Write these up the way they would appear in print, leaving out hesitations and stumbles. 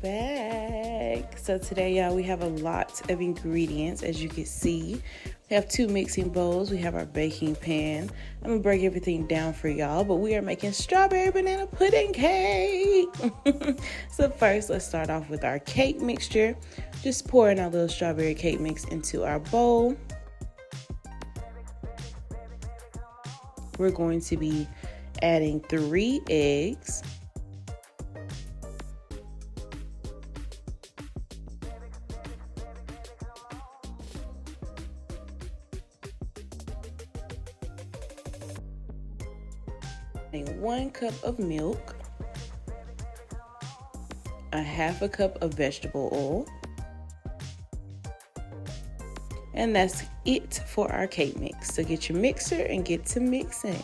back. So today, y'all, we have a lot of ingredients. As you can see, we have 2 mixing bowls. We have our baking pan. I'm gonna break everything down for y'all, but we are making strawberry banana pudding cake. So first, let's start off with our cake mixture. Just pouring our little strawberry cake mix into our bowl. We're going to be adding 3 eggs. And 1 cup of milk, a 1/2 cup of vegetable oil, and that's it for our cake mix. So get your mixer and get to mixing.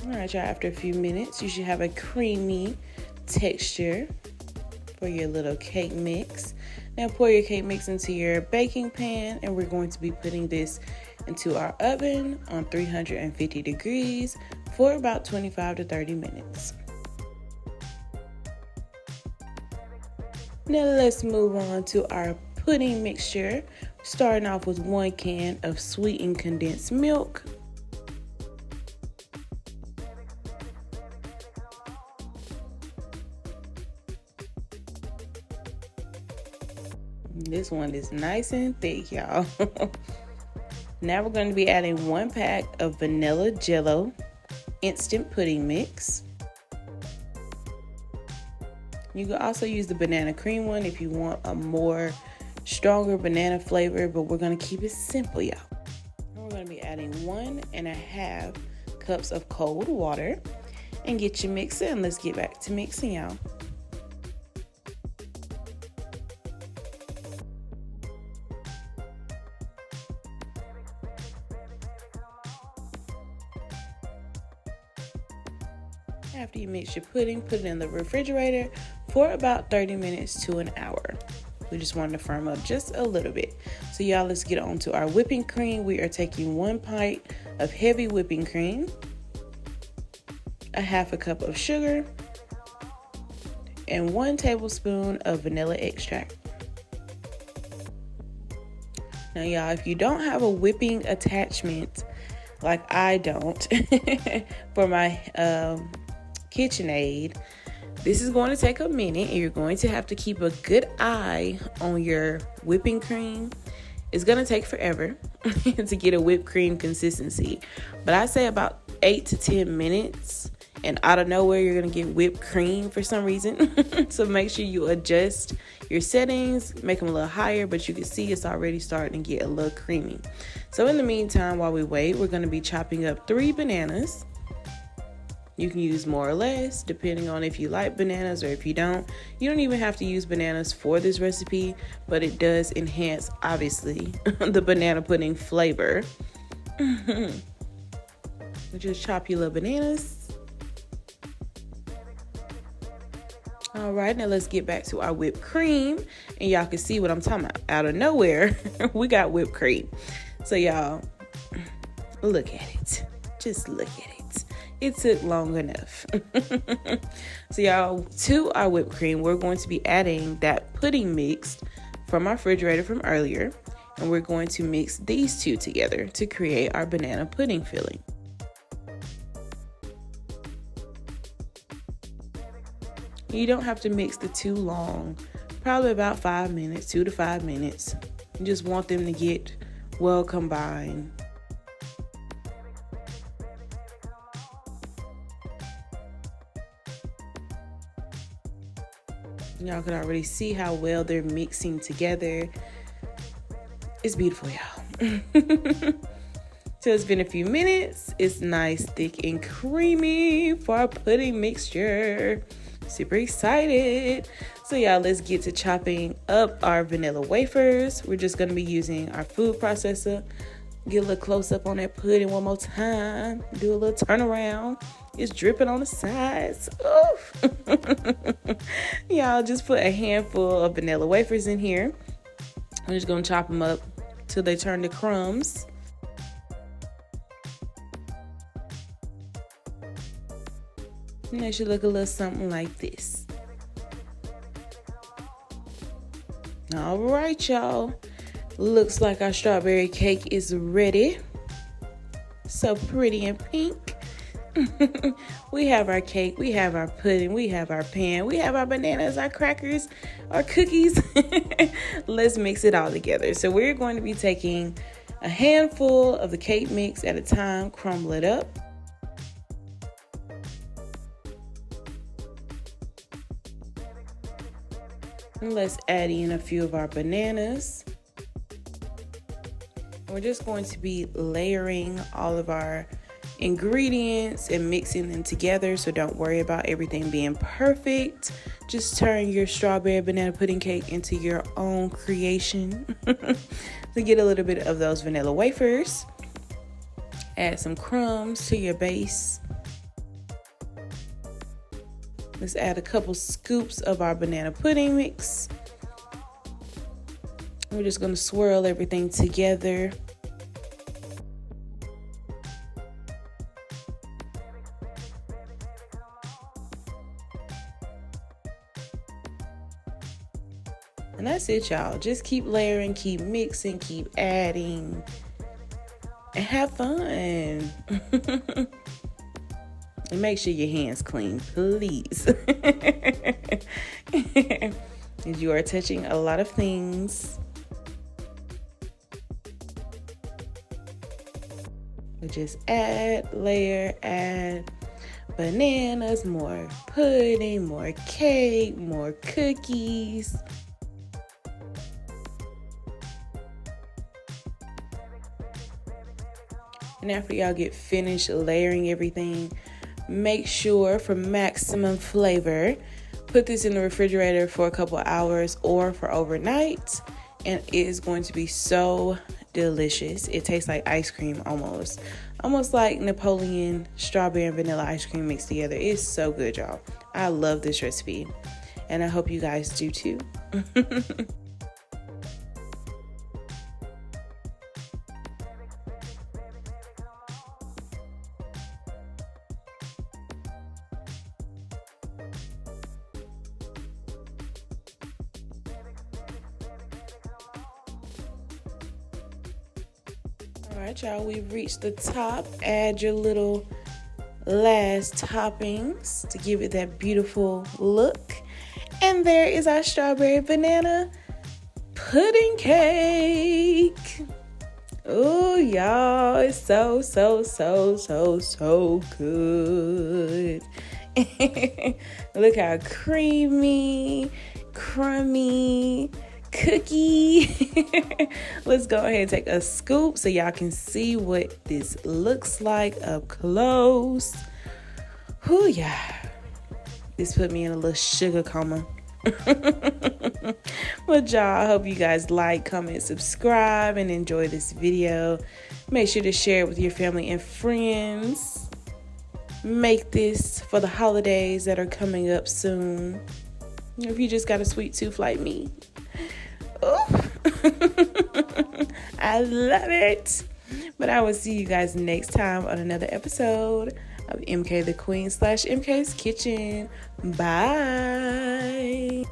All right, y'all, after a few minutes, you should have a creamy texture for your little cake mix. Now pour your cake mix into your baking pan, and we're going to be putting this into our oven on 350 degrees for about 25 to 30 minutes. Now let's move on to our pudding mixture, starting off with 1 can of sweetened condensed milk. This one is nice and thick, y'all. Now we're going to be adding 1 pack of vanilla jello instant pudding mix. You can also use the banana cream one if you want a more stronger banana flavor, but we're going to keep it simple, y'all. We're going to be adding 1 1/2 cups of cold water, and get your mixer, and let's get back to mixing, y'all. After you mix your pudding, put it in the refrigerator for about 30 minutes to an hour. We just wanted to firm up just a little bit. So y'all, let's get on to our whipping cream. We are taking 1 pint of heavy whipping cream, a 1/2 cup of sugar, and 1 tablespoon of vanilla extract. Now y'all, if you don't have a whipping attachment like I don't for my KitchenAid, this is going to take a minute, and you're going to have to keep a good eye on your whipping cream. It's going to take forever to get a whipped cream consistency, but I say about 8 to 10 minutes, and out of nowhere you're going to get whipped cream for some reason. So make sure you adjust your settings, make them a little higher, but you can see it's already starting to get a little creamy. So in the meantime, while we wait, we're going to be chopping up 3 bananas. You can use more or less depending on if you like bananas or if you don't. You don't even have to use bananas for this recipe, but it does enhance, obviously, the banana pudding flavor. Just chop your little bananas. All right, now let's get back to our whipped cream, and y'all can see what I'm talking about. Out of nowhere, we got whipped cream. So y'all, look at it. Just look at it. It took long enough. So y'all, to our whipped cream, we're going to be adding that pudding mix from our refrigerator from earlier, and we're going to mix these 2 together to create our banana pudding filling. You don't have to mix the 2 long, probably about 5 minutes, 2 to 5 minutes. You just want them to get well combined. Y'all can already see how well they're mixing together. It's beautiful, y'all. So it's been a few minutes. It's nice, thick, and creamy for our pudding mixture. Super excited. So y'all, let's get to chopping up our vanilla wafers. We're just gonna be using our food processor. Get a little close up on that pudding one more time. Do a little turnaround. It's dripping on the sides. Oof. Y'all, just put a handful of vanilla wafers in here. I'm just gonna chop them up till they turn to crumbs. And that should look a little something like this. All right, y'all. Looks like our strawberry cake is ready. So pretty and pink. We have our cake, we have our pudding, we have our pan, we have our bananas, our crackers, our cookies. Let's mix it all together. So we're going to be taking a handful of the cake mix at a time, crumble it up. And let's add in a few of our bananas. We're just going to be layering all of our ingredients and mixing them together, so don't worry about everything being perfect. Just turn your strawberry banana pudding cake into your own creation. To get a little bit of those vanilla wafers, add some crumbs to your base. Let's add a couple scoops of our banana pudding mix. We're just going to swirl everything together. And that's it, y'all. Just keep layering, keep mixing, keep adding, and have fun. And make sure your hands clean, please. Because you are touching a lot of things. We just add, layer, add bananas, more pudding, more cake, more cookies. And after y'all get finished layering everything, make sure for maximum flavor, put this in the refrigerator for a couple hours or for overnight, and it is going to be so delicious. It tastes like ice cream almost like Napoleon strawberry and vanilla ice cream mixed together. It's so good, y'all. I love this recipe, and I hope you guys do too. All right, y'all, we've reached the top. Add your little last toppings to give it that beautiful look. And there is our strawberry banana pudding cake. Oh, y'all, it's so good. Look how creamy, crummy, cookie. Let's go ahead and take a scoop so y'all can see what this looks like up close. Whew, yeah. This put me in a little sugar coma. But y'all, I hope you guys like, comment, subscribe, and enjoy this video. Make sure to share it with your family and friends. Make this for the holidays that are coming up soon. If you just got a sweet tooth like me. Oh, I love it. But I will see you guys next time on another episode of MK the Queen / MK's Kitchen. Bye.